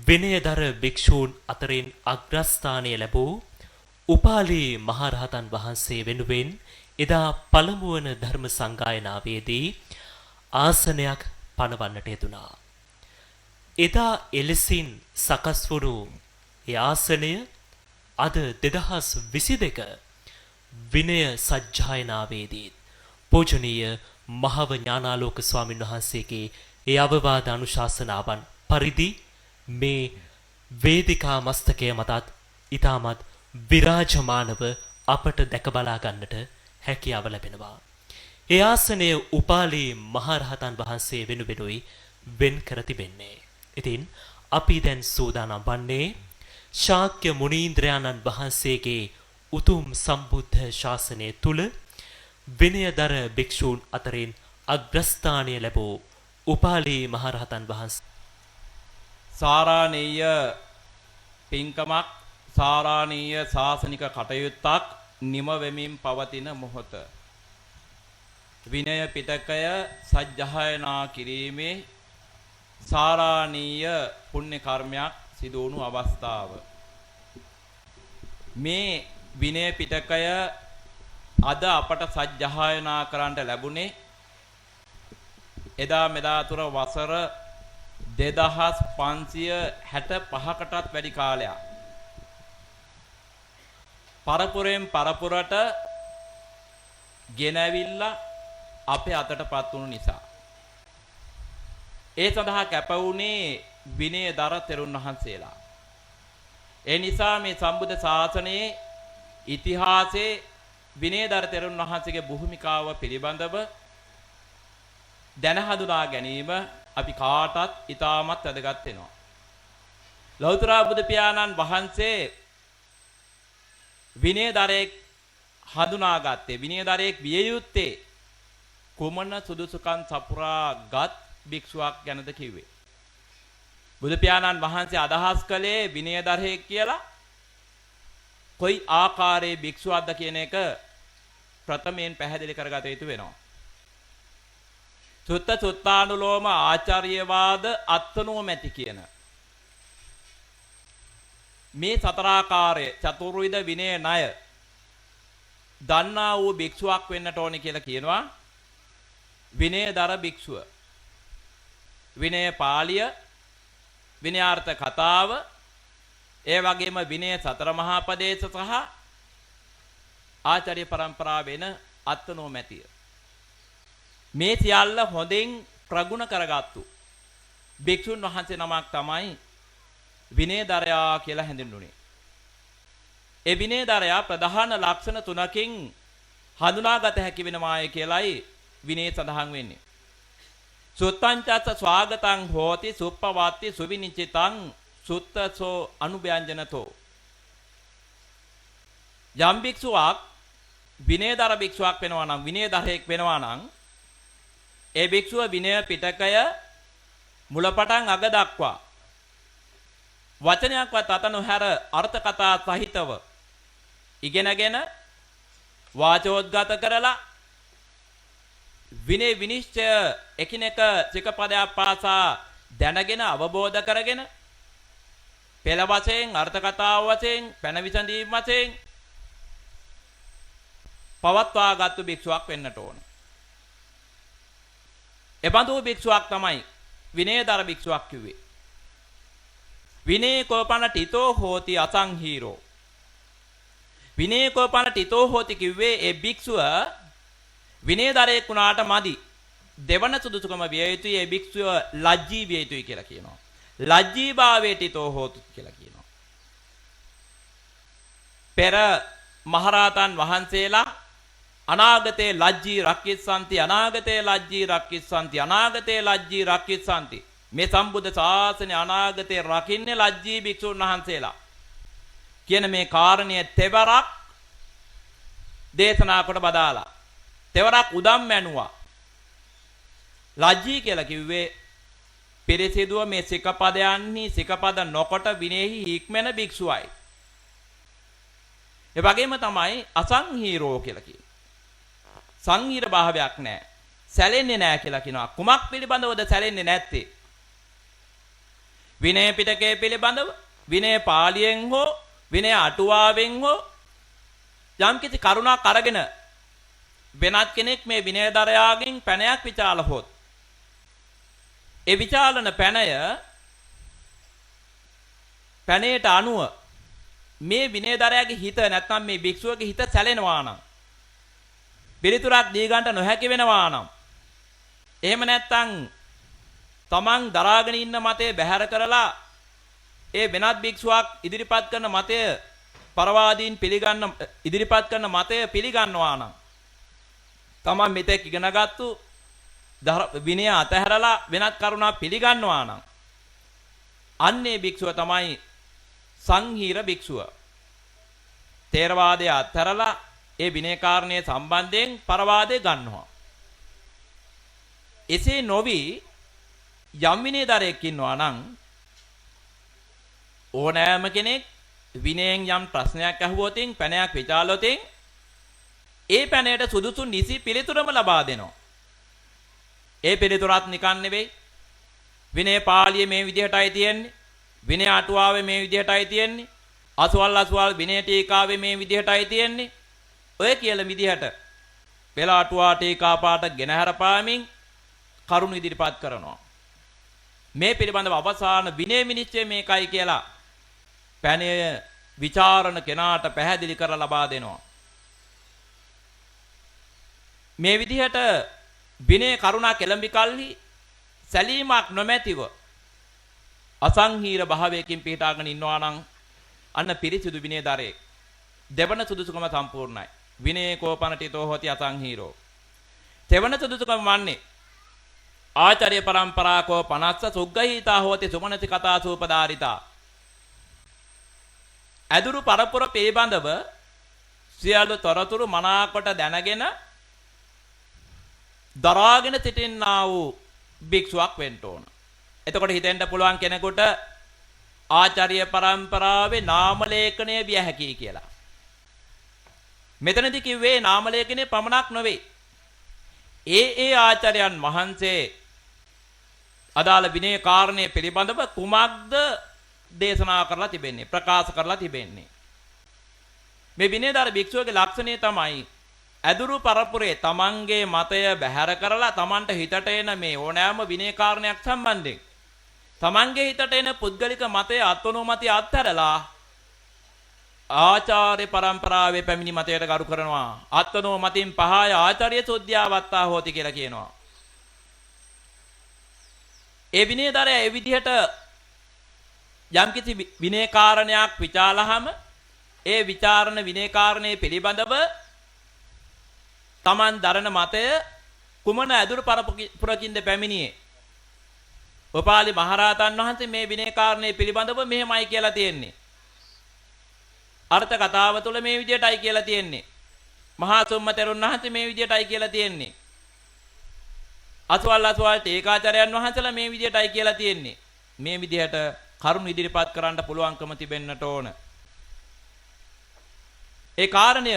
විනයදර භික්ෂූන් අතරින් අග්‍රස්ථානය ලැබූ උපාලි මහරහතන් වහන්සේ වෙනුවෙන් එදා පළමුවන ධර්ම සංගායනාවේදී ආසනයක් පනවන්නට යෙදුණා. එදා එලෙසින් සකස් වුණු ඒ ආසනය අද 2022 විනය සජ්ජායනාවේදී පූජනීය මහව ඥානාලෝක ස්වාමින් වහන්සේගේ ඒ අවවාද අනුශාසනාවන් පරිදි මේ වේදිකා මස්තකය මතත් ඊටමත් විරාජමානව අපට දැක බලා ගන්නට හැකියාව ලැබෙනවා. ඒ ආසනය උපාලි මහරහතන් වහන්සේ වෙනුවෙනුයි වෙන් කර තිබෙන්නේ. ඉතින් අපි දැන් සූදානම් වන්නේ ශාක්‍ය මුනීන්ද්‍රයන්න් වහන්සේගේ උතුම් සම්බුද්ධ ශාසනය තුල විනයදර භික්ෂූන් අතරින් අග්‍රස්ථානය ලැබූ උපාලි මහරහතන් වහන්සේ සාරාණීය පින්කමක් සාරාණීය ශාසනික කටයුත්තක් නිම වෙමින් පවතින මොහොත විනය පිටකය සජ්ජායනා කිරීමේ සාරාණීය පුණ්‍ය කර්මයක් සිදු වුණු අවස්ථාව මේ විනය පිටකය අද අපට සජ්ජායනා කරන්නට ලැබුණේ එදා මෙදා තුර වසර 2565කටත් වැඩි කාලයක් පරපුරෙන් පරපුරට ගෙනවිල්ලා අපේ අතටපත් වුණු නිසා ඒ සඳහා කැප වුණේ විනයදර තෙරුන් වහන්සේලා. ඒ නිසා මේ සම්බුද්ධ ශාසනයේ ඉතිහාසයේ විනයදර තෙරුන් වහන්සේගේ භූමිකාව පිළිබඳව දැන හඳුනා ගැනීම අපි කාටත් ඉතාමත් වැදගත් වෙනවා. ලෞතර බුදු පියාණන් වහන්සේ විනයදරෙක් හඳුනාගත්තේ විනයදරෙක් විය යුත්තේ කුමන සුදුසුකම් සපුරාගත් භික්ෂුවක් ගැනද කිව්වේ. බුදු පියාණන් වහන්සේ අදහස් කළේ විනයදරෙක් කියලා කොයි ආකාරයේ භික්ෂුවක්ද කියන එක ප්‍රථමයෙන් පැහැදිලි කරගත යුතු වෙනවා. සුත්ත සුත්තානුලෝම ආචාර්යවාද අත්නෝමැති කියන මේ සතරාකාරයේ චතුර්විධ විනය ණය දන්නා වූ භික්ෂුවක් වෙන්නට ඕනේ කියලා කියනවා විනයදර භික්ෂුව. විනය පාළිය, විනයාර්ථ කතාව, ඒ වගේම විනය සතර මහා පදේශ සහ ආචාර්ය પરම්පරාව වෙන අත්නෝමැතිය. මේ සියල්ල හොඳින් ප්‍රගුණ කරගත්තු භික්ෂුන් වහන්සේ නමක් තමයි විනයදරයා කියලා හැඳින්වුනේ. ඒ විනයදරයා ප්‍රධාන ලක්ෂණ තුනකින් හඳුනාගත හැකි වෙනවායි කියලායි විනය සඳහන් වෙන්නේ. සුත්තංචත් ස්වාගතං හෝති සුප්පවත්ති සුවිනිචිතං සුත්තසෝ අනුභ්‍යංජනතෝ. යම් භික්ෂුවක් විනයදර භික්ෂුවක් වෙනවා නම් විනයදරයෙක් වෙනවා නම් ඒ භික්ෂුව විනය පිටකය මුලපටන් අග දක්වා වචනයක්වත් අත නොහැර අර්ථ කතා සහිතව ඉගෙනගෙන වාචෝද්ගත කරලා විනය විනිශ්චය එකිනෙක සිකපදයක් පාසා දැනගෙන අවබෝධ කරගෙන පෙළ වශයෙන් අර්ථ කතාව වශයෙන් පැන විසඳීම් වශයෙන් පවත්වාගත්තු භික්ෂුවක් වෙන්නට ඕන. එබඳු භික්ෂුවක් තමයි විනයදර භික්ෂුවක් කිව්වේ. විනය කෝපන ටිතෝ හෝති අසංහීරෝ. විනය කෝපන ටිතෝ හෝති කිව්වේ ඒ භික්ෂුව විනයදරයෙක් වුණාට මදි. දෙවන සුදුසුකම විය යුතුයි ඒ භික්ෂුව ලජ්ජී විය යුතුයි කියලා කියනවා. ලජ්ජී භාවයේ ටිතෝ හෝති කියලා කියනවා. පෙර මහරහතන් වහන්සේලා අනාගතේ ලජ්ජී රක්කිස්සanti අනාගතේ ලජ්ජී රක්කිස්සanti අනාගතේ ලජ්ජී රක්කිස්සanti මේ සම්බුද්ධ ශාසනය අනාගතේ රකින්නේ ලජ්ජී භික්ෂුන් වහන්සේලා කියන මේ කාරණය තෙවරක් දේශනා කොට බදාලා තෙවරක් උදම් මැනුවා. ලජ්ජී කියලා කිව්වේ පිරිසිදුව මේ සිකපදයන්හි සිකපද නොකොට විනයෙහි හික්මෙන භික්ෂුවයි. ඒ වගේම තමයි අසංහීරෝ කියලා කියන්නේ. සංහීර භාවයක් නැහැ. සැලෙන්නේ නැහැ කියලා කියනවා. කුමක් පිළිබඳවද සැලෙන්නේ නැත්තේ? විනය පිටකයේ පිළිබඳව විනය පාළියෙන් හෝ විනය අටුවාවෙන් හෝ යම්කිසි කරුණක් අරගෙන වෙනත් කෙනෙක් මේ විනයදරයාගෙන් පැනයක් විචාලහොත් ඒ විචාලන පැනයට අනුව මේ විනයදරයාගේ හිත නැත්නම් මේ භික්ෂුවගේ හිත සැලෙනවා නම් පිළිතුරක් දී ගන්නට නොහැකි වෙනවා නම් එහෙම නැත්නම් තමන් දරාගෙන ඉන්න මතය බැහැර කරලා ඒ වෙනත් භික්ෂුවක් ඉදිරිපත් කරන මතය පරවාදීන් ඉදිරිපත් කරන මතය පිළිගන්නවා නම් තමන් මෙතෙක් ඉගෙනගත්තු විනය අතහැරලා වෙනත් කරුණා පිළිගන්නවා නම් අන්නේ භික්ෂුව තමයි සංහීර භික්ෂුව. තේරවාදයේ අත්හැරලා ඒ විනය කාරණයේ සම්බන්ධයෙන් පරවාදේ ගන්නවා. එසේ නොවි යම් විනයදරයෙක් ඉන්නවා නම් ඕනෑම කෙනෙක් විනයෙන් යම් ප්‍රශ්නයක් අහුවොතින් පැනයක් විචාලොතින් ඒ පැනයට සුදුසු නිසි පිළිතුරම ලබා දෙනවා. ඒ පිළිතුරත් නිකන් නෙවෙයි. විනය පාළියේ මේ විදිහටයි තියෙන්නේ. විනය අටුවාවේ මේ විදිහටයි තියෙන්නේ. අසවල් විනය ටීකාවේ මේ විදිහටයි තියෙන්නේ. ඔය කියලා විදිහට පෙළ අටුවා ටීකා පාට ගෙනහැර පාමින් කරුණු ඉදිරිපත් කරනවා. මේ පිළිබඳව අවසාන විනය විනිශ්චය මේකයි කියලා පැනය විචාරණ කෙනාට පැහැදිලි කරලා ලබා දෙනවා. මේ විදිහට විනය කරුණා කෙළඹි කල්හි සැලීමක් නොමැතිව අසංහීර භාවයකින් පිටාගෙන ඉන්නවා නම් අන්න පිරිසිදු විනයදරයෙක්. දෙවන සුදුසුකම සම්පූර්ණයි. විනයේ කෝපනටිතෝ හොති අසංහීරෝ. තෙවන සුදුසුකම වන්නේ ආචාර්ය පරම්පරාකෝ පනස්ස සුග්ගහීතා හෝති සුමනති කතා සූපදාරිතා. අදුරු පරපුර පිළිබඳව සියලු තොරතුරු මනාකොට දැනගෙන දරාගෙන සිටින්නා වූ භික්ෂුවක් වෙන්න ඕන. එතකොට හිතෙන්න පුළුවන් කෙනෙකුට ආචාර්ය පරම්පරාවේ නාම ලේඛනය විය හැකියි කියලා. මෙතනදී කිව්වේ නාම ලේඛනය පමණක් නොවේ. ඒ ආචාර්යයන් වහන්සේ අදාළ විනය කාරණේ පිළිබඳව කුමක්ද දේශනා කරලා තිබෙන්නේ ප්‍රකාශ කරලා තිබෙන්නේ. මේ විනයදාර භික්ෂුවගේ ලක්ෂණය තමයි අදුරු පරපුරේ තමන්ගේ මතය බැහැර කරලා තමන්ට හිතට එන මේ ඕනෑම විනය කාරණයක් සම්බන්ධයෙන් තමන්ගේ හිතට එන පුද්ගලික මතය අත්වනෝමතිය අත්හැරලා ආචාර්ය පරම්පරාවේ පැමිණි මතයට ගරු කරනවා. අත්වනෝමතින් පහය ආචාර්ය සෝද්‍යාවත්තා හොති කියලා කියනවා. ඒ විනයදාරය ඒ විදිහට යම්කිසි විනය කාරණයක් විචාලහම ඒ විචාරණ විනය කාරණේ පිළිබඳව තමන් දරන මතය කුමන අදුරු පරපුරකින්ද පැමිණියේ. උපාලි මහරහතන් වහන්සේ මේ විනය කාරණේ පිළිබඳව මෙහෙමයි කියලා තියෙන්නේ. අර්ථ කතාව තුළ මේ විදිහටයි කියලා තියෙන්නේ. මහා සුම්ම තෙරුන් වහන්සේ මේ විදිහටයි කියලා තියෙන්නේ. අසවල් ටීකාචාර්යයන් වහන්සේලා මේ විදිහටයි කියලා තියෙන්නේ. මේ විදිහට කරුණු ඉදිරිපත් කරන්න පුළුවන්කම තිබෙන්නට ඕන. ඒ කාරණය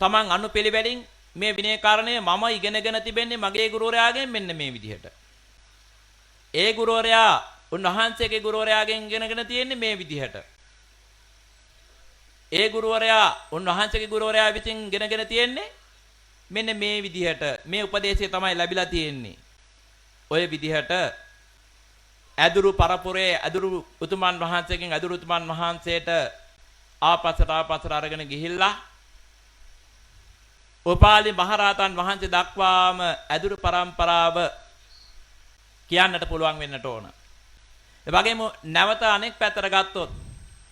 තමන් අනුපිළිවෙලින් මේ විනය කාරණය මම ඉගෙනගෙන තිබෙන්නේ මගේ ගුරුවරයාගෙන් මෙන්න මේ විදිහට. ඒ ගුරුවරයා උන්වහන්සේගේ ගුරුවරයාගෙන් ඉගෙනගෙන තියෙන්නේ මේ විදිහට. ඒ ගුරුවරයා උන්වහන්සේගේ ගුරුවරයා විසින් ඉගෙනගෙන තියෙන්නේ මෙන්න මේ විදිහට. මේ උපදේශය තමයි ලැබිලා තියෙන්නේ. ඔය විදිහට අදුරු පරපුරේ අදුරු උතුමන් වහන්සේගෙන් අදුරු උතුමන් වහන්සේට ආපස්සට අරගෙන ගිහිල්ලා උපාලි මහරහතන් වහන්සේ දක්වාම අදුරු පරම්පරාව කියන්නට පුළුවන් වෙන්නට ඕන. ඒ වගේම නැවත අනෙක් පැත්තට ගත්තොත්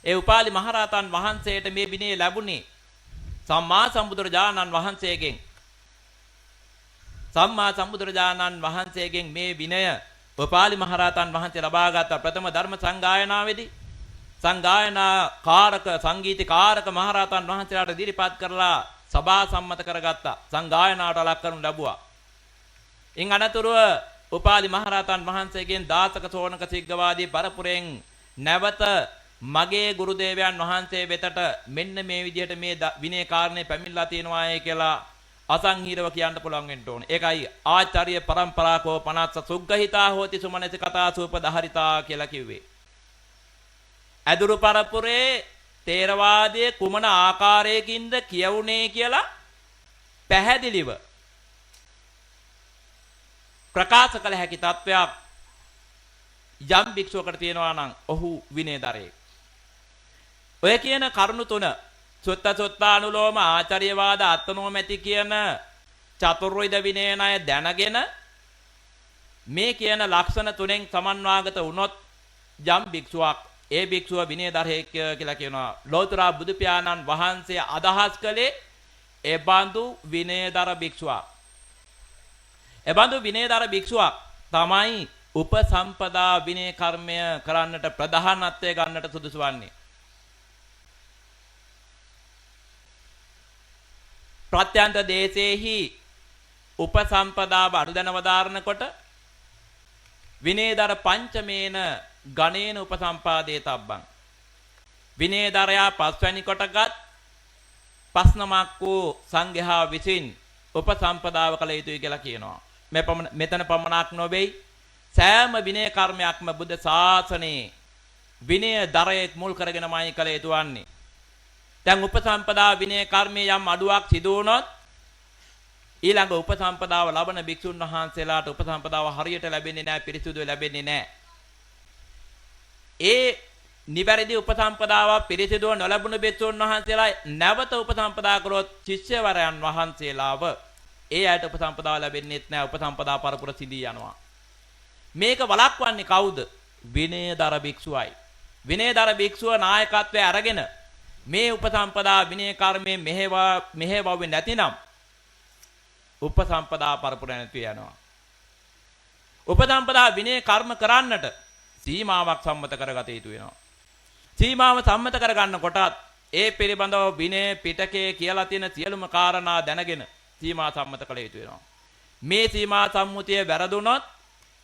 ඒ උපාලි මහරහතන් වහන්සේට මේ විනය ලැබුණේ සම්මා සම්බුදුරජාණන් වහන්සේගෙන්. සම්මා සම්බුදුරජාණන් වහන්සේගෙන් මේ විනය උපාලි මහරහතන් වහන්සේ ලබාගත් ප්‍රථම ධර්ම සංගායනාවේදී සංගායනා කාරක සංගීතකාරක මහරහතන් වහන්සේලාට ඉදිරිපත් කරලා සභා සම්මත කරගත්තා. සංගායනාවට ලක් කරනු ලැබුවා. ඉන් අනතුරුව උපාලි මහරහතන් වහන්සේගෙන් දාසක සෝනක සිග්ගවාදී පරපුරෙන් නැවත මගේ ගුරුදේවයන් වහන්සේ වෙතට මෙන්න මේ විදිහට මේ විනය කාරණේ පැමිණලා තියෙනවායි කියලා අසංහිරව කියන්න පුළුවන් වෙන්න ඕනේ. ඒකයි ආචාර්ය පරම්පරාකෝ 50 සුග්ගහිතා හෝති සුමනති කතා සූපදහරිතා කියලා කිව්වේ. අදුරු පරපුරේ තේරවාදයේ කුමන ආකාරයකින්ද කියවුනේ කියලා පැහැදිලිව ප්‍රකාශ කළ හැකි තත්වයක් යම් භික්ෂුවකට තියෙනවා නම් ඔහු විනයදරේ. ඔය කියන කරුණු තුන සුත්ත-සුත්තානුලෝම ආචාර්යවාද අත්නෝමැති කියන චතුර්විධ විනය ණය දැනගෙන මේ කියන ලක්ෂණ තුනෙන් සමන්වාගත වුණොත් යම් භික්ෂුවක් ඒ භික්ෂුව විනයදරේක කියලා කියනවා. ලෝතර බුදු පියාණන් වහන්සේ අදහස් කළේ ඒ බඳු විනයදර භික්ෂුවක්. ඒ බඳු විනයදර භික්ෂුවක් තමයි උපසම්පදා විනය කර්මය කරන්නට ප්‍රධානත්වය ගන්නට සුදුසු වන්නේ. ප්‍රත්‍යන්ත දේශේහි උපසම්පදාව අනුදැන වදාරනකොට විනයදර පංචමේන ගණේන උපසම්පාදේ තබ්බං. විනයදරයා පස්වැනි කොටගත් පස්නමක් වූ සංඝයා විසින් උපසම්පදාව කළ යුතුයි කියලා කියනවා. මෙතන පමණක් නොවේයි සෑම විනය කර්මයක්ම බුද්ධ ශාසනයේ විනයදරයේ මුල් කරගෙනමයි කළ යුතු වන්නේ. දැන් උපසම්පදා විනය කර්මයේ යම් අඩුවක් සිදු වුණොත් ඊළඟ උපසම්පදාව ලබන භික්ෂුන් වහන්සේලාට උපසම්පදාව හරියට ලැබෙන්නේ නැහැ, පිරිසුදු ලැබෙන්නේ නැහැ. ඒ නිවැරදි උපසම්පදාව පිරිසිදුව නොලැබුණු භික්ෂුන් වහන්සේලා නැවත උපසම්පදා කරොත් ශිෂ්‍යවරයන් වහන්සේලාව ඒ අයට උපසම්පදාව ලැබෙන්නේත් නැහැ. උපසම්පදා පරපුර සිඳී යනවා. මේක වළක්වන්නේ කවුද? විනයදර භික්ෂුවයි. විනයදර භික්ෂුව නායකත්වයේ අරගෙන මේ උපසම්පදා විනය කර්මයේ මෙහෙවුවේ නැතිනම් උපසම්පදා පරපුර නැති යනවා. උපසම්පදා විනය කර්ම කරන්නට සීමාවක් සම්මත කරගත යුතු වෙනවා. සීමාව සම්මත කරගන්නකොටත් ඒ පිළිබඳව විනය පිටකයේ කියලා තියෙන සියලුම කාරණා දැනගෙන සීමා සම්මත කළ යුතු වෙනවා. මේ සීමා සම්මුතිය වැරදුනොත්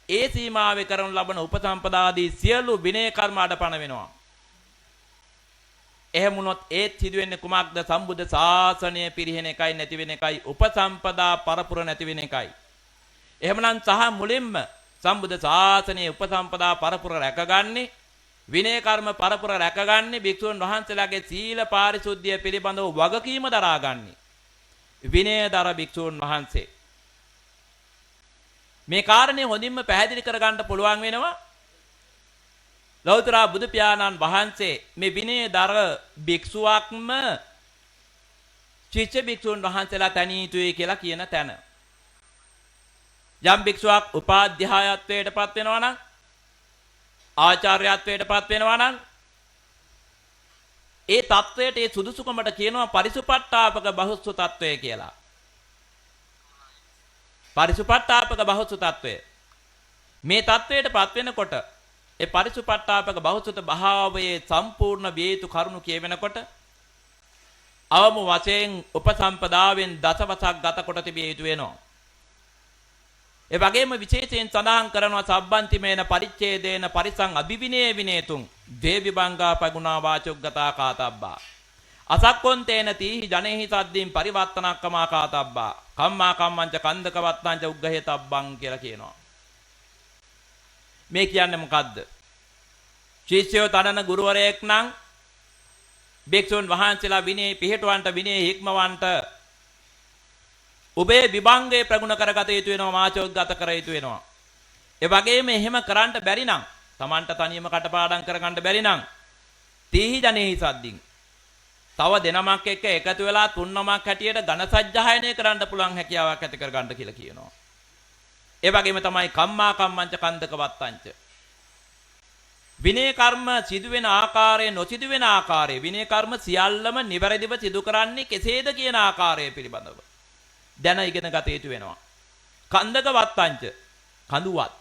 ඒ සීමාවේ කරන ලබන උපසම්පදාදී සියලු විනය කර්ම අඩපණ වෙනවා. එහෙම වුණොත් ඒත් සිදු වෙන්නේ කුමක්ද? සම්බුද්ධ ශාසනය පිරිහෙන එකයි නැති වෙන එකයි, උපසම්පදා පරපුර නැති වෙන එකයි. එහෙමනම් සහ මුලින්ම සම්බුද්ධ ශාසනයේ උපසම්පදා පරපුර රැකගන්නේ, විනය කර්ම පරපුර රැකගන්නේ, භික්ෂුන් වහන්සේලාගේ සීල පාරිශුද්ධිය පිළිබඳව වගකීම දරාගන්නේ විනයදර භික්ෂුන් වහන්සේ. මේ කාරණේ හොඳින්ම පැහැදිලි කරගන්න පුළුවන් වෙනවා. ලෞතර බුදු පියාණන් වහන්සේ මේ විනයදර භික්ෂුවක්ම ශිෂ්‍ය භික්ෂුන් වහන්සේලා තනිය යුතුයි කියලා කියන තැන. යම් භික්ෂුවක් උපාධ්‍යායත්වයටපත් වෙනවා නම්, ආචාර්යත්වයටපත් වෙනවා නම් ඒ தത്വයට ඒ සුදුසුකමට කියනවා පරිසුපට්ඨාපක බහුසු తত্ত্বය කියලා. පරිසුපට්ඨාපක බහුසු తত্ত্বය. මේ தത്വයටපත් වෙනකොට ඒ පරිසුපට්ඨාපක බහුසුත භාවයේ සම්පූර්ණ විය යුතු කරුණු කියවෙනකොට අවම වශයෙන් උපසම්පදාවෙන් දසවසක් ගත කොට තිබිය යුතු වෙනවා. ඒ වගේම විශේෂයෙන් සඳහන් කරනවා සබ්බන්තිමේන පරිච්ඡේදේන පරිසං අභිවිනේ විනේතුං ද්වේ විභංගා පගුණා වාචොග්ගතා කාතබ්බා අසක්කොන්තේන තීහි ජනේහි සද්දීන් පරිවර්තනක්කමා කාතබ්බා කම්මා කම්මංච කන්දක වත්තංච උග්ගහේතබ්බං කියලා කියනවා. මේ කියන්නේ මොකද්ද? ශිෂ්‍යයෝ තනන ගුරුවරයෙක් නම් භික්ෂුන් වහන්සේලා විනය පිළිටවන්ට විනය හික්මවන්ට ඔබේ විභංගයේ ප්‍රගුණ කරගත යුතු වෙනවා, මාචෝගත කර යුතු වෙනවා. ඒ වගේම එහෙම කරන්න බැරි නම්, Tamanට තනියම කටපාඩම් කරගන්න බැරි නම් තීහි ජනේහි සද්දින් තව දෙනමක් එක්ක එකතු වෙලා තුන්නමක් හැටියට ඝන සජ්ජායනය කරන්න පුළුවන් හැකියාවක් ඇති කරගන්න කියලා කියනවා. ඒ වගේම තමයි කම්මා කම්මංච කන්දක වත්තංච. විනය කර්ම සිදු වෙන ආකාරය නොසිදු වෙන ආකාරය විනය කර්ම සියල්ලම නිවැරදිව සිදු කරන්නේ කෙසේද කියන ආකාරය පිළිබඳව දැන ඉගෙන ගත යුතු වෙනවා. කන්දක වත්තංච කඳුවත්.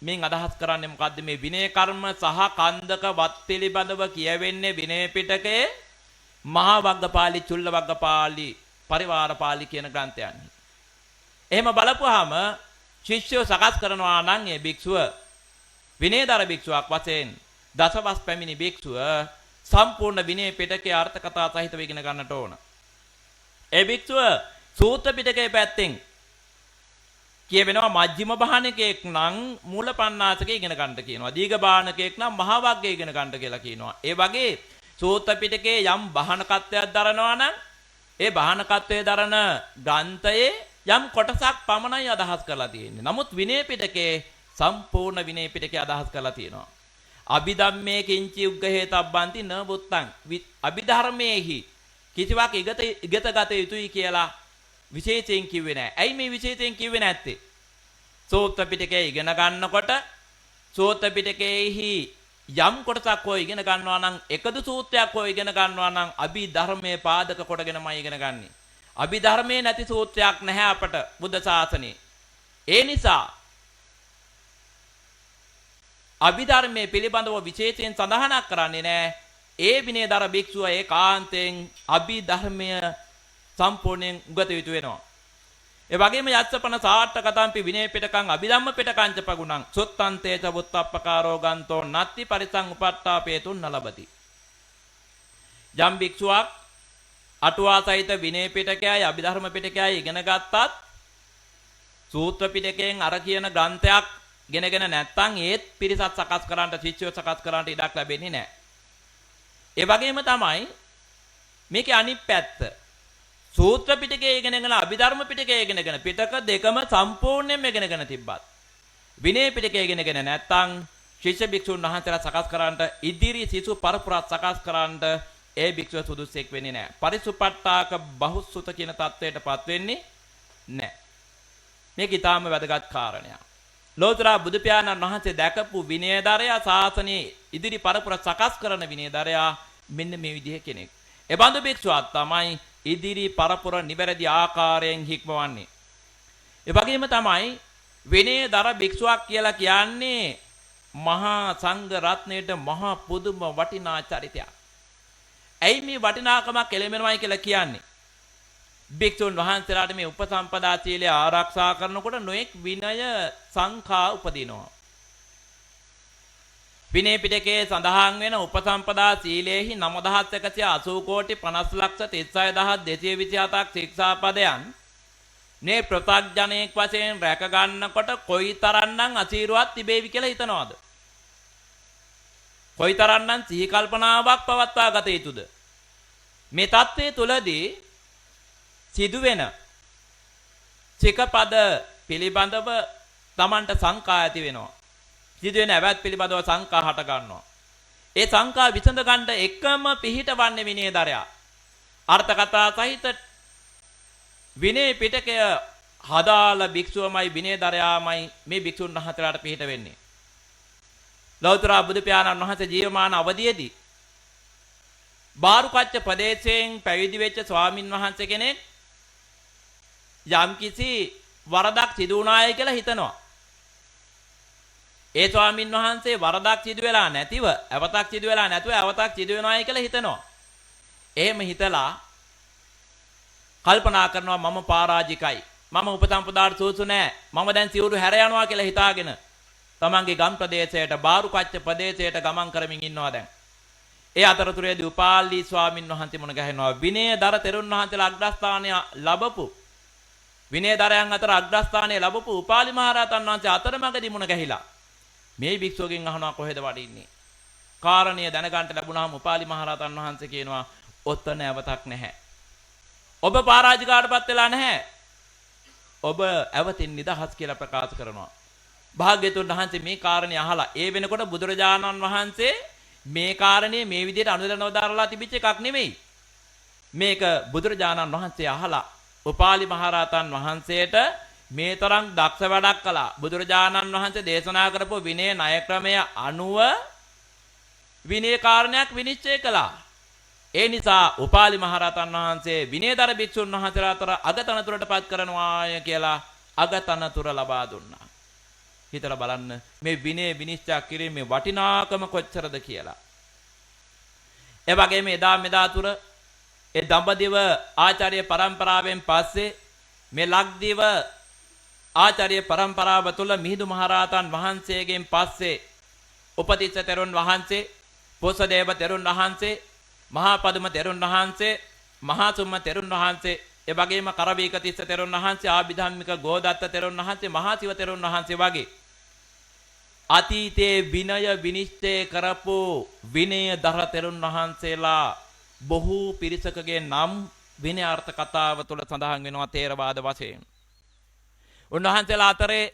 මෙන් අදහස් කරන්නේ මොකද්ද? මේ විනය කර්ම සහ කන්දක වත් පිළිබඳව කියවෙන්නේ විනය පිටකයේ මහා වග්ගපාලි, චුල්ල වග්ගපාලි, පරිවාර පාලි කියන ග්‍රන්ථයන්. එහෙම බලපුවාම ශිෂ්‍යව සකස් කරනවා නම් ඒ භික්ෂුව විනයදර භික්ෂුවක් වශයෙන් දසවස් පැමිණි භික්ෂුව සම්පූර්ණ විනය පිටකයේ අර්ථ කතා සහිතව ඉගෙන ගන්නට ඕන. ඒ භික්ෂුව සූත්‍ර පිටකයේ පැත්තෙන් කියවෙනවා මජ්ක්‍ධිම බාහනකෙක් නම් මූල පණ්ණාසකේ ඉගෙන ගන්නට කියනවා. දීඝ බාහනකෙක් නම් මහා වග්ගය ඉගෙන ගන්නට කියලා කියනවා. ඒ වගේ සූත්‍ර පිටකේ යම් බාහනකත්වයක් දරනවා නම් ඒ බාහනකත්වයේ දරන ග්‍රන්ථයේ යම් කොටසක් පමණයි අදහස් කරලා තියෙන්නේ. නමුත් විනය පිටකේ සම්පූර්ණ විනය පිටකේ අදහස් කරලා තියෙනවා. අභිධම්මේ කිංචි උග්ගහේතබ්බන්ති න බුත්තං අභිධර්මයේහි කිසිවක් ඉගත ගත යුතුයි කියලා විශේෂයෙන් කිව්වේ නැහැ. ඇයි මේ විශේෂයෙන් කිව්වේ නැත්තේ? සූත්‍ර පිටකේ ඉගෙන ගන්නකොට සූත්‍ර පිටකයේහි යම් කොටසක් හෝ ඉගෙන ගන්නවා නම් එකදු සූත්‍රයක් හෝ ඉගෙන ගන්නවා නම් අභිධර්මයේ පාදක කොටගෙනමයි ඉගෙන ගන්නෙ. අභිධර්මයේ නැති සූත්‍රයක් නැහැ අපට බුද්ධ ශාසනයේ. ඒ නිසා අභිධර්මයේ පිළිබඳව විශේෂයෙන් සඳහනක් කරන්නේ නැහැ. ඒ විනයදර භික්ෂුව ඒකාන්තයෙන් අභිධර්මය සම්පූර්ණයෙන් උගත යුතු වෙනවා. ඒ වගේම යස්සපන සාට්ඨ කතම්පි විනය පිටකං අභිධම්ම පිටකංච පගුණං සුත්තන්තේ ච බුත්තප්පකාරෝ ගන්තෝ නත්ති පරිසං උපට්ඨාපේතුන් නලබති. යම් භික්ෂුවක් අටුවා සහිත විනය පිටකයයි අභිධර්ම පිටකයයි ඉගෙන ගත්තත් සූත්‍ර පිටකයෙන් අර කියන ග්‍රන්ථයක් ගෙනගෙන නැත්නම් ඒත් පිරිසත් සකස් කරන්නට ශිෂ්‍යයෝ සකස් කරන්නට ඉඩක් ලැබෙන්නේ නැහැ. ඒ වගේම තමයි මේකේ අනිත් පැත්ත. සූත්‍ර පිටකයේ ඉගෙනගෙන අභිධර්ම පිටකයේ ඉගෙනගෙන පිටක දෙකම සම්පූර්ණයෙන්ම ඉගෙනගෙන තිබ්බත් විනය පිටකයේ ඉගෙනගෙන නැත්නම් ශිෂ්‍ය භික්ෂුන් වහන්සේලා සකස් කරන්නට ඉදිරි සිසු පරපුරත් සකස් කරන්නට ඒ භික්ෂුව සුදුස්සෙක් වෙන්නේ නැහැ. පරිසුපට්ඨාක බහුසුත කියන தത്വයටපත් වෙන්නේ නැහැ. මේක ඊටාම වැදගත් කාරණයක්. ලෝතර බුදු පියාණන් වහන්සේ දැකපු විනයදරයා ශාසනයේ ඉදිරි පරපුර සකස් කරන විනයදරයා මෙන්න මේ විදිහ කෙනෙක්. ඒ බඳු භික්ෂුවක් තමයි ඉදිරි පරපුර නිවැරදි ආකාරයෙන් හික්මවන්නේ. ඒ වගේම තමයි විනයදර භික්ෂුවක් කියලා කියන්නේ මහා සංඝ රත්නයේට මහා පුදුම වටිනා චරිතයක්. ඇයි මේ වටිනාකමක් එළඹෙනවයි කියලා කියන්නේ? භික්ෂුන් වහන්සේලාට මේ උපසම්පදා සීලය ආරක්ෂා කරනකොට නොඑක් විනය සංඛා උපදිනවා. විනය පිටකයේ සඳහන් වෙන උපසම්පදා සීලයේහි 9180 කෝටි 50,36,227ක් ශික්ෂාපදයන් මේ ප්‍රත්‍යඥයෙක් වශයෙන් රැක ගන්නකොට කොයිතරම්නම් අසීරුවක් තිබේවි කියලා හිතනවද? කොයිතරම්නම් සිහි කල්පනාවක් පවත්වා ගත යුතුද? මේ தත්ත්වයේ තුලදී සිදුවෙන සිකපද පිළිබඳව Tamanට සංකා ඇති වෙනවා. සිදුවෙන ඇවත් පිළිබඳව සංකා හට ගන්නවා. ඒ සංකා විසඳ ගන්න එකම පිහිටවන්නේ විනයදරයා. අර්ථ කතා සහිත විනය පිටකය හදාල භික්ෂුවමයි විනයදරයාමයි මේ භික්ෂුන් වහන්සේලාට පිහිට වෙන්නේ. ලෞතර බුදු පියාණන් වහන්සේ ජීවමාන අවදීයේදී බාරුකච්ච ප්‍රදේශයෙන් පැවිදි වෙච්ච ස්වාමින් වහන්සේ කෙනෙක් යම්කිසි වරදක් සිදු වුණාය කියලා හිතනවා. ඒ ස්වාමින් වහන්සේ වරදක් සිදු වෙලා නැතිව, අවතක් සිදු වෙලා නැතුව අවතක් සිදු වෙනවායි කියලා හිතනවා. එහෙම හිතලා කල්පනා කරනවා මම පරාජිකයි. මම උපසම්පදාට සුසු නැහැ. මම දැන් සිවුරු හැර යනවා කියලා හිතාගෙන තමන්ගේ ගම් ප්‍රදේශයට බාරුකච්ච ප්‍රදේශයට ගමන් කරමින් ඉන්නවා දැන්. ඒ අතරතුරේදී උපාලි ස්වාමින් වහන්සේ මුණ ගැහෙනවා. විනයදර තෙරුන් වහන්සේලා අග්‍රස්ථානය ලැබපු විනයදරයන් අතර අග්‍රස්ථානය ලැබපු උපාලි මහරහතන් වහන්සේ අතරමඟදී මුණ ගැහිලා මේ භික්ෂුවගෙන් අහනවා කොහෙද වඩින්නේ? කාරණිය දැනගන්න ලැබුණාම උපාලි මහරහතන් වහන්සේ කියනවා ඔතන ඇවතක් නැහැ. ඔබ පරාජිකාටපත් වෙලා නැහැ. ඔබ ඇවතින් නිදහස් කියලා ප්‍රකාශ කරනවා. භාග්‍යතුන් වහන්සේ මේ කාරණේ අහලා ඒ වෙනකොට බුදුරජාණන් වහන්සේ මේ කාරණේ මේ විදිහට අනුදැනව දාරලා තිබිච්ච එකක් නෙමෙයි. මේක බුදුරජාණන් වහන්සේ අහලා උපාලි මහරහතන් වහන්සේට මේ තරම් දක්ෂ වැඩක් කළා. බුදුරජාණන් වහන්සේ දේශනා කරපු විනය ණය ක්‍රමය අනුව විනය කාරණයක් විනිශ්චය කළා. ඒ නිසා උපාලි මහරහතන් වහන්සේ විනයදර භික්ෂුන් වහන්සේලා අතර අගතනතුරටපත් කරනවාය කියලා අගතනතුර ලබා දුන්නා. හිතලා බලන්න මේ විනය විනිශ්චය කිරීමේ වටිනාකම කොච්චරද කියලා. ඒ වගේම එදා මෙදා තුර ඒ දඹදිව ආචාර්ය පරම්පරාවෙන් පස්සේ මේ ලක්දිව ආචාර්ය පරම්පරාව තුළ මිහිඳු මහරහතන් වහන්සේගෙන් පස්සේ උපතිස්ස තෙරුන් වහන්සේ, පොසදේව තෙරුන් වහන්සේ, මහා පදුම තෙරුන් වහන්සේ, මහා සුම්ම තෙරුන් වහන්සේ ඒ වගේම කරවීක තිස්ස තෙරුන් වහන්සේ, ආභිධම්මික ගෝදත්ත තෙරුන් වහන්සේ, මහා සිව තෙරුන් වහන්සේ වගේ අතීතයේ විනය විනිශ්චය කරපු විනයදර තෙරුන් වහන්සේලා බොහෝ පිරිසකගේ නම් විනය අර්ථ කතාව තුළ සඳහන් වෙනවා ථේරවාද වශයෙන්. උන්වහන්සේලා අතරේ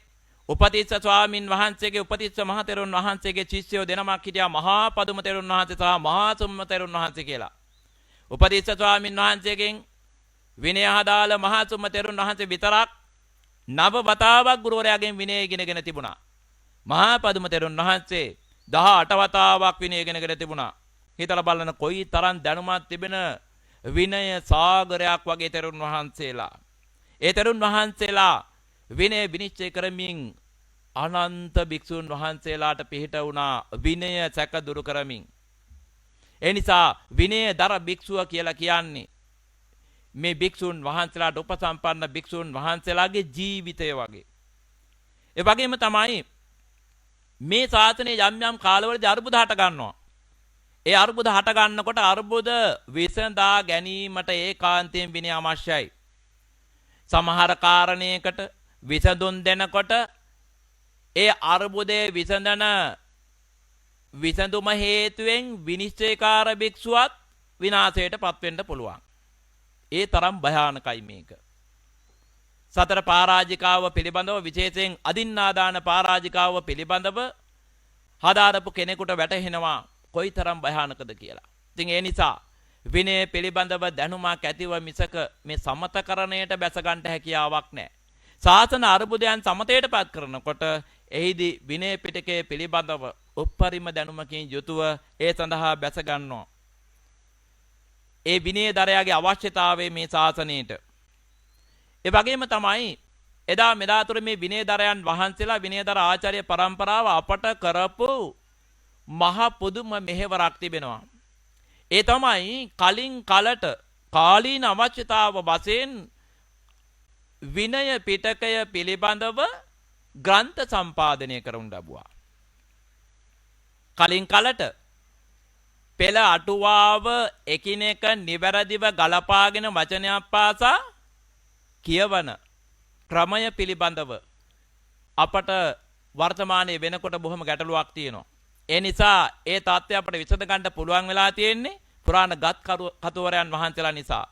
උපතිස්ස ස්වාමින් වහන්සේගේ උපතිස්ස මහ තෙරුන් වහන්සේගේ ශිෂ්‍යයෝ දෙනමක් හිටියා, මහා පදුම තෙරුන් වහන්සේ සහ මහා සුම්ම තෙරුන් වහන්සේ කියලා. උපතිස්ස ස්වාමින් වහන්සේගෙන් විනය හදාළ මහා සුම්ම තෙරුන් වහන්සේ විතරක් නව වතාවක් ගුරුවරයාගෙන් විනය ඉගෙනගෙන තිබුණා. මහා පදුම තෙරුන් වහන්සේ 18 වතාවක් විනය ඉගෙනගෙන තිබුණා. හිතලා බලන්න කොයි තරම් දැනුමක් තිබෙන විනය සාගරයක් වගේ තෙරුන් වහන්සේලා. ඒ තෙරුන් වහන්සේලා විනය විනිශ්චය කරමින් අනන්ත භික්ෂුන් වහන්සේලාට පිහිට වුණා විනය සැක දුරු කරමින්. ඒ නිසා විනයදර භික්ෂුව කියලා කියන්නේ මේ භික්ෂුන් වහන්සේලාට උපසම්පන්න භික්ෂුන් වහන්සේලාගේ ජීවිතය වගේ. ඒ වගේම තමයි මේ ශාසනයේ යම් යම් කාලවලදී අර්බුද හට ගන්නවා. ඒ අර්බුද හට ගන්නකොට අර්බුද විසඳා ගැනීමට ඒකාන්තයෙන් විනය අවශ්‍යයි. සමහර කාරණයකට විසඳුම් දෙනකොට ඒ අර්බුදයේ විසඳන විසඳුම හේතුවෙන් විනිශ්චයකාර භික්ෂුවත් විනාශයටපත් වෙන්න පුළුවන්. ඒ තරම් භයානකයි මේක. සතර පරාජිකාව පිළිබඳව විශේෂයෙන් අදින්නාදාන පරාජිකාව පිළිබඳව හදාරපු කෙනෙකුට වැටහෙනවා කොයිතරම් භයානකද කියලා. ඉතින් ඒ නිසා විනය පිළිබඳව දැනුමක් ඇතිව මිසක මේ සමතකරණයට බැස ගන්නට හැකියාවක් නැහැ. ශාසන අර්බුදයන් සමතයටපත් කරනකොට එහිදී විනය පිටකයේ පිළිබඳව උප්පරිම දැනුමකින් යුතුව ඒ සඳහා බැස ගන්නවා. ඒ විනයදරයාගේ අවශ්‍යතාවය මේ ශාසනයේට. ඒ වගේම තමයි එදා මෙදා තුර මේ විනයදරයන් වහන්සේලා විනයදර ආචාර්ය පරම්පරාව අපට කරපු මහ පුදුම මෙහෙවරක් තිබෙනවා. ඒ තමයි කලින් කලට කාලීන අවශ්‍යතාව වශයෙන් විනය පිටකය පිළිබඳව ග්‍රන්ථ සම්පාදනය කරනු ලැබුවා. කලින් කලට පෙළ අටුවාව එකිනෙක නිවැරදිව ගලපාගෙන වචනයක් පාසා කියවන ක්‍රමය පිළිබඳව අපට වර්තමානයේ වෙනකොට බොහොම ගැටලුවක් තියෙනවා. ඒ නිසා ඒ தත්ත්වය අපට විසඳ ගන්න පුළුවන් වෙලා තියෙන්නේ පුරාණ ගත් කතුවරයන් වහන්සේලා නිසා.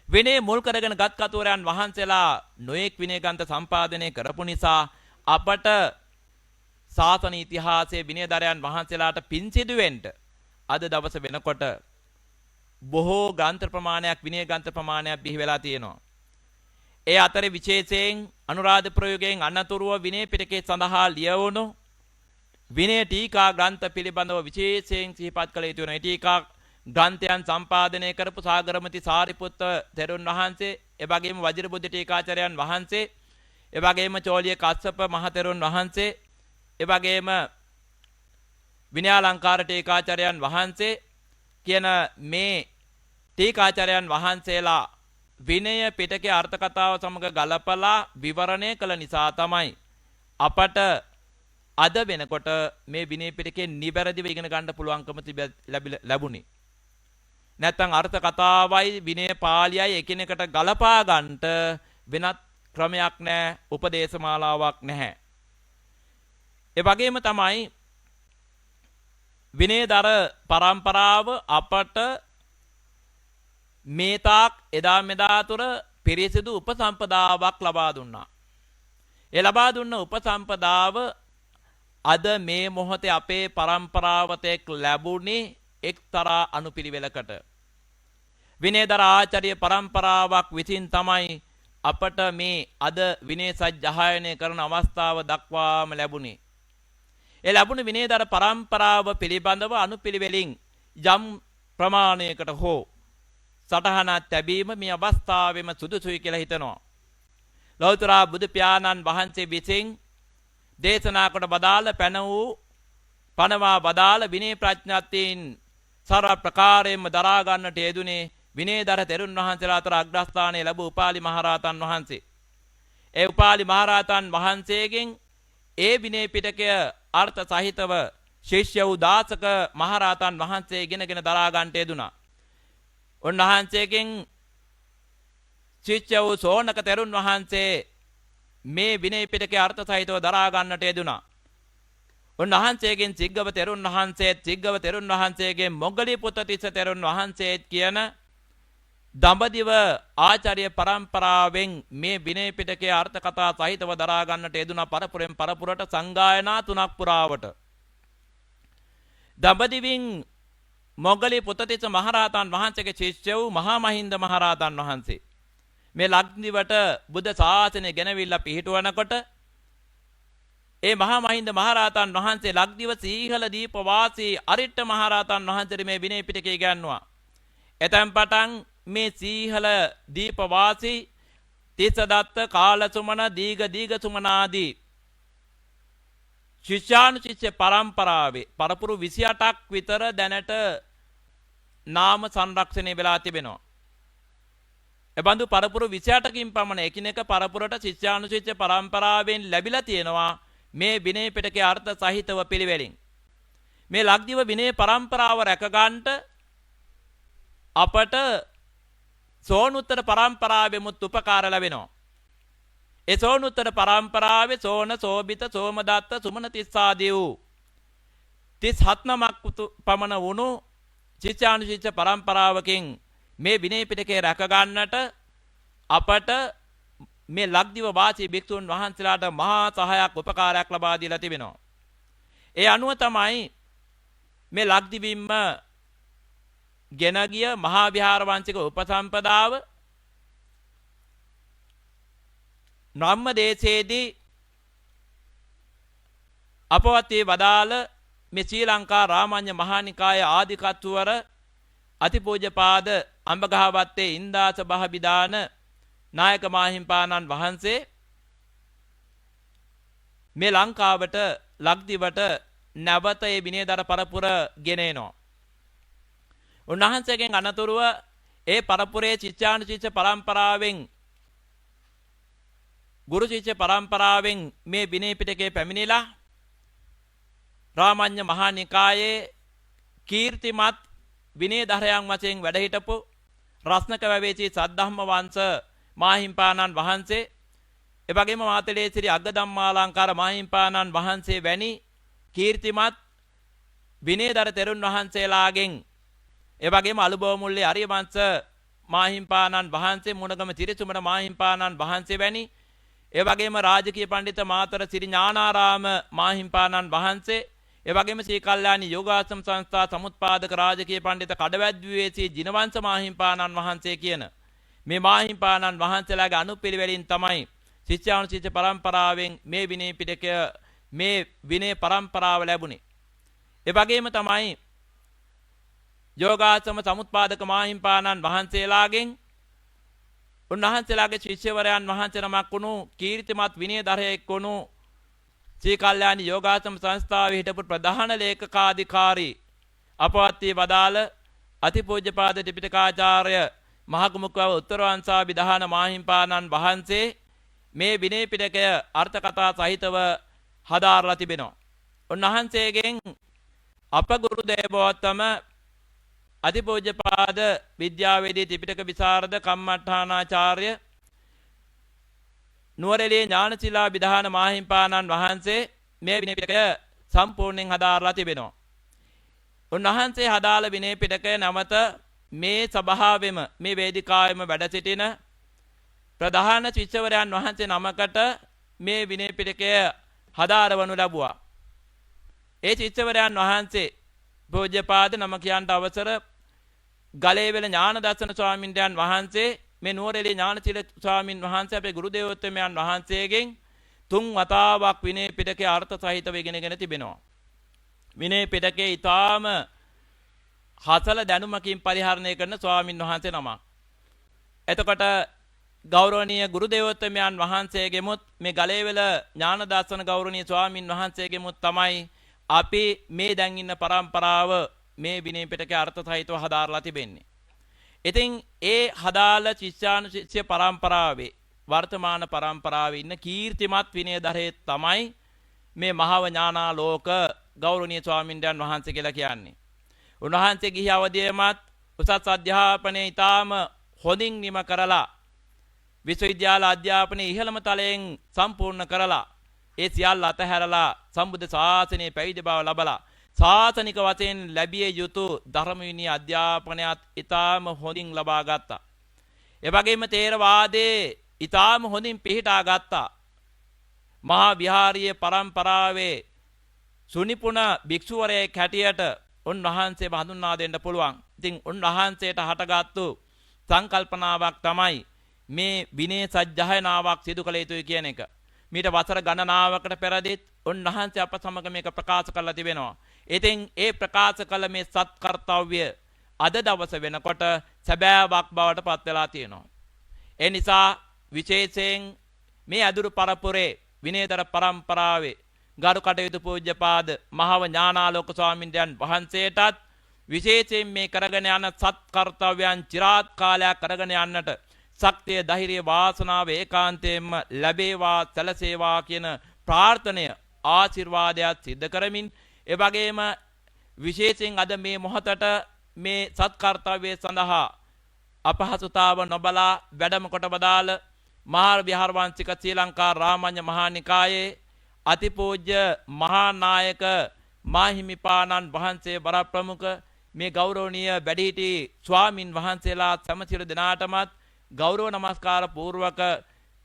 විනය මුල් කරගෙන ගත් කතුවරයන් වහන්සේලා නොඑක් විනය ග්‍රන්ථ සම්පාදනය කරපු නිසා අපට ශාසන ඉතිහාසයේ විනයදරයන් වහන්සේලාට පින් සිදු වෙන්න අද දවස වෙනකොට බොහෝ ග්‍රන්ථ ප්‍රමාණයක් විනය ග්‍රන්ථ ප්‍රමාණයක් බිහි වෙලා තියෙනවා. ඒ අතරේ විශේෂයෙන් අනුරාධ ප්‍රයෝගයෙන් අනතුරුව විනය පිටකයේ සඳහා ලියවුණු විනය ටීකා ග්‍රන්ථ පිළිබඳව විශේෂයෙන් සිහිපත් කළ යුතු වෙනවා. ඒ ටීකා ග්‍රන්ථයන් සම්පාදනය කරපු සාගරමති සාරිපුත්ත තෙරුන් වහන්සේ, එවැගේම වජිරබුද්ධ ටීකාචාර්යයන් වහන්සේ, එවැගේම චෝලිය කස්සප මහ තෙරුන් වහන්සේ, එවැගේම විනයාලංකාර ටීකාචාර්යයන් වහන්සේ කියන මේ ටීකාචාර්යයන් වහන්සේලා විනය පිටකයේ අර්ථ කතාව සමග ගලපලා විවරණය කළ නිසා තමයි අපට අද වෙනකොට මේ විනය පිටකේ නිවැරදිව ඉගෙන ගන්න පුළුවන්කම ලැබුණේ. නැත්නම් අර්ථ කතාවයි විනය පාළියයි එකිනෙකට ගලපා ගන්නට වෙනත් ක්‍රමයක් නැහැ, උපදේශමාලාවක් නැහැ. ඒ වගේම තමයි විනයදර පරම්පරාව අපට මේ තාක් එදා මෙදා තුර පිරිසිදු උපසම්පදාවක් ලබා දුන්නා. ඒ ලබා දුන්න උපසම්පදාව අද මේ මොහොතේ අපේ පරම්පරාවට ලැබුණේ එක්තරා අනුපිළිවෙලකට. විනයදර ආචාර්ය පරම්පරාවක් විසින් තමයි අපට මේ අද විනය සජ්ජායනය කරන අවස්ථාව දක්වාම ලැබුණේ. ඒ ලැබුණු විනයදර පරම්පරාව පිළිබඳව අනුපිළිවෙලින් යම් ප්‍රමාණයකට හෝ සටහනක් තැබීම මේ අවස්ථාවෙම සුදුසුයි කියලා හිතනවා. ලෞතර බුදු පියාණන් වහන්සේ විසින් දේශනා කොට බදාළ පැන වූ පනවා බදාළ විනය ප්‍රඥාත්ීන් සර්ව ප්‍රකාරයෙන්ම දරා ගන්නට යෙදුනේ විනයදර තෙරුන් වහන්සේලා අතර අග්‍රස්ථානයේ ලැබූ උපාලි මහරහතන් වහන්සේ. ඒ උපාලි මහරහතන් වහන්සේගෙන් ඒ විනය පිටකය අර්ථ සහිතව ශිෂ්‍ය වූ දාසක මහරහතන් වහන්සේ ඉගෙනගෙන දරා ගන්නට යෙදුනා. උන්වහන්සේගෙන් ශිෂ්‍ය වූ සෝනක තෙරුන් වහන්සේ මේ විනය පිටකේ අර්ථ සහිතව දරා ගන්නට යෙදුනා. උන්වහන්සේගෙන් සිග්ගව තෙරුන් වහන්සේත් සිග්ගව තෙරුන් වහන්සේගෙන් මොග්ගලී පුත්තිස්ස තෙරුන් වහන්සේත් කියන දඹදිව ආචාර්ය පරම්පරාවෙන් මේ විනය පිටකයේ අර්ථ කතා සහිතව දරා ගන්නට යෙදුනා පරපුරෙන් පරපුරට සංගායනා 3ක් පුරාවට. දඹදිවින් මොග්ගලී පුත්තිස්ස මහරහතන් වහන්සේගේ ශිෂ්‍ය වූ මහා මහින්ද මහරහතන් වහන්සේ මේ ලක්දිවට බුද්ධ ශාසනය ගෙනවිල්ලා පිහිටුවනකොට ඒ මහා මහින්ද මහරහතන් වහන්සේ ලක්දිව සීහල දීප වාසී අරිට්ඨ මහරහතන් වහන්සේට මේ විනය පිටකය ගන්නවා. එතෙන් පටන් මේ සීහල දීප වාසී තිස්සදත්ත කාලසුමන දීඝ සුමන ආදී ශිෂ්‍යානුශිෂ්‍ය පරම්පරාවේ පරපුරු 28ක් විතර දැනට නාම සංරක්ෂණය වෙලා තිබෙනවා. එබඳු පරපුරු 28කින් පමණ එකිනෙක පරපුරට ශිෂ්‍යානුශිෂ්‍ය පරම්පරාවෙන් ලැබිලා තියෙනවා මේ විනය පිටකයේ අර්ථ සහිතව පිළිවෙලින්. මේ ලක්දිව විනය පරම්පරාව රැක ගන්නට අපට සෝනුත්තර පරම්පරාවෙමුත් උපකාර ලැබෙනවා. ඒ සෝනුත්තර පරම්පරාවේ සෝන සෝබිත සෝමදත්ත සුමන තිස්සාදී වූ 37 නමක් පමණ වුණු ශිෂ්‍යානුශිෂ්‍ය පරම්පරාවකින් මේ විනය පිටකේ රැක ගන්නට අපට මේ ලක්දිව වාසී භික්ෂුන් වහන්සේලාට මහා සහායක් උපකාරයක් ලබා දීලා තිබෙනවා. ඒ අනුව තමයි මේ ලක්දිවින්ම ගෙන ගිය මහා විහාර වංශික උපසම්පදාව නම්ම දේශයේදී අපවත් වදාළ මේ ශ්‍රී ලංකා රාමඤ්ඤ මහානිකාය ආදිකත්වවර අතිපූජ්‍යපාද අඹගහවත්තේ ඉන්දාස බහබිදාන නායක මාහිම්පාණන් වහන්සේ මේ ලංකාවට ලක්දිවට නැවත ඒ විනයදර පරපුර ගෙනෙනවා. උන්වහන්සේගෙන් අනතුරුව ඒ පරපුරේ ශිෂ්‍යානුශිෂ්‍ය පරම්පරාවෙන් ගුරු ශිෂ්‍ය පරම්පරාවෙන් මේ විනය පිටකේ පැමිණිලා රාමඤ්ඤ මහානිකායේ කීර්තිමත් විනයධරයන් වශයෙන් වැඩ හිටපු රස්නක වැවේචි සද්ධම්ම වංශ මාහිම්පාණන් වහන්සේ එවැගේම මාතලේ ශ්‍රී අග්ගධම්මාලංකාර මාහිම්පාණන් වහන්සේ වැනි කීර්තිමත් විනයදර තෙරුන් වහන්සේලාගෙන් එවැගේම අලුබෝමුල්ලේ අරියවංශ මාහිම්පාණන් වහන්සේ මුණගම තිරිසුමන මාහිම්පාණන් වහන්සේ වැනි එවැගේම රාජකීය පඬිත මාතර ශ්‍රී ඥානාරාම මාහිම්පාණන් වහන්සේ එවැගේම ශ්‍රී කල්යාණි යෝගාශ්‍රම සංස්ථා සමුත්පාදක රාජකීය පඬිත කඩවැද්දුවේ ශ්‍රී ජිනවංශ මාහිම්පාණන් වහන්සේ කියන මේ මාහිම්පාණන් වහන්සේලාගේ අනුපිළිවෙලින් තමයි ශිෂ්‍යානුශිෂ්‍ය පරම්පරාවෙන් මේ විනය පිටකය මේ විනය පරම්පරාව ලැබුණේ. ඒ වගේම තමයි යෝගාශ්‍රම සමුත්පාදක මාහිම්පාණන් වහන්සේලාගෙන් උන්වහන්සේලාගේ ශිෂ්‍යවරයන් වහන්සේ නමක් වුණු කීර්තිමත් විනයධරයෙක් වුණු ශ්‍රී කල්යාණි යෝගාශ්‍රම සංස්ථාවේ හිටපු ප්‍රධාන ලේකකාධිකාරී අපවත් වදාළ අතිපූජ්‍යපාද ත්‍රිපිටකාචාර්ය මහකුමුක්කව උත්තරවංශා විධාන මාහිම්පාණන් වහන්සේ මේ විනය පිටකය අර්ථ කතා සහිතව හදාරලා තිබෙනවා. උන්වහන්සේගෙන් අප ගුරු දේවෝත්තම අතිපූජ්‍යපාද විද්‍යාවේදී ත්‍රිපිටක විසරද කම්මඨානාචාර්ය නුවරඑළිය ඥානශීලා විධාන මාහිම්පාණන් වහන්සේ මේ විනය පිටකය සම්පූර්ණයෙන් හදාරලා තිබෙනවා. උන්වහන්සේ හදාළ විනය පිටකය නැවත මේ සභාවෙම මේ වේදිකාවෙම වැඩ සිටින ප්‍රධාන ශිෂ්‍යවරයන් වහන්සේ නමකට මේ විනය පිටකය හදාරවනු ලැබුවා. ඒ ශිෂ්‍යවරයන් වහන්සේ පූජ්‍යපාද නම කියන්ට අවසර ගලේවැල ඥානදර්ශන ස්වාමීන් වහන්සේ මේ නුවරඑළිය ඥානශීල ස්වාමීන් වහන්සේ අපේ ගුරු දේවෝත්තමයන් වහන්සේගෙන් 3 වතාවක් විනය පිටකයේ අර්ථ සහිතව ඉගෙනගෙන තිබෙනවා. විනය පිටකයේ ඊටාම හසල දැනුමකින් පරිහරණය කරන ස්වාමීන් වහන්සේ නමක්. එතකොට ගෞරවනීය ගුරු දේවෝත්තමයන් වහන්සේගෙමුත් මේ ගලේවැල ඥානදර්ශන ගෞරවනීය ස්වාමීන් වහන්සේගෙමුත් තමයි අපි මේ දැන් ඉන්න පරම්පරාව මේ විනය පිටකයේ අර්ථ සහිතව හදාarලා තිබෙන්නේ. ඉතින් ඒ හදාල ශිෂ්‍යානුශිෂ්‍ය පරම්පරාවේ වර්තමාන පරම්පරාවේ ඉන්න කීර්තිමත් විනයධරයෙක් තමයි මේ මහව ඥානාලෝක ගෞරවනීය ස්වාමීන් වහන්සේ කියලා කියන්නේ. උන්වහන්සේ ගිහි අවදියේමත් උසස් අධ්‍යාපනයේ ඊටාම හොඳින් නිම කරලා විශ්වවිද්‍යාල අධ්‍යාපනයේ ඉහළම තලයෙන් සම්පූර්ණ කරලා ඒ සියල්ල අතහැරලා සම්බුද්ධ ශාසනයේ පැවිදි බව ලබලා ශාසනික වශයෙන් ලැබිය යුතු ධර්ම විනය අධ්‍යාපනයත් ඊටාම හොඳින් ලබා ගත්තා. ඒ වගේම තේරවාදයේ ඊටාම හොඳින් පිහිටා ගත්තා. මහා විහාරීය පරම්පරාවේ සුනිපුණ භික්ෂුවරයෙක් හැටියට උන්වහන්සේව හඳුන්වා දෙන්න පුළුවන්. ඉතින් උන්වහන්සේට හටගත්තු සංකල්පනාවක් තමයි මේ විනය සජ්ජායනාවක් සිදු කළ යුතුයි කියන එක. මීට වසර ගණනාවකට පෙරදිත් උන්වහන්සේ අප සමග මේක ප්‍රකාශ කරලා තිබෙනවා. ඉතින් ඒ ප්‍රකාශ කළ මේ සත්කර්තව්‍ය අද දවස වෙනකොට සැබෑවක් බවට පත් වෙලා තියෙනවා. ඒ නිසා විශේෂයෙන් මේ අදුරු පරපුරේ විනයතර පරම්පරාවේ ගරු කටයුතු පූජ්‍යපාද මහව ඥානාලෝක ස්වාමින්දයන් වහන්සේටත් විශේෂයෙන් මේ කරගෙන යන සත්කර්තව්‍යයන් চিරාත් කාලයක් කරගෙන යන්නට ශක්තිය ධෛර්ය වාසනාව ඒකාන්තයෙන්ම ලැබේවා සැලසේවා කියන ප්‍රාර්ථනය ආශිර්වාදයක් සිද්ධ කරමින් ඒ වගේම විශේෂයෙන් අද මේ මොහොතට මේ සත්කර්තව්‍ය සඳහා අපහසුතාව නොබලා වැඩම කොට වදාළ මහා විහාරවංශික ශ්‍රී ලංකා රාමඤ්ඤ මහා නිකායේ අතිපූජ්‍ය මහා නායක මාහිමිපාණන් වහන්සේ වරප්‍රමුඛ මේ ගෞරවනීය වැඩිහිටි ස්වාමින් වහන්සේලා සමසිර දෙනාටමත් ගෞරව නමස්කාර පූර්වක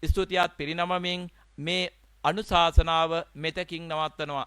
ස්තුතියත් පිරිනමමින් මේ අනුශාසනාව මෙතකින් නවත්වනවා.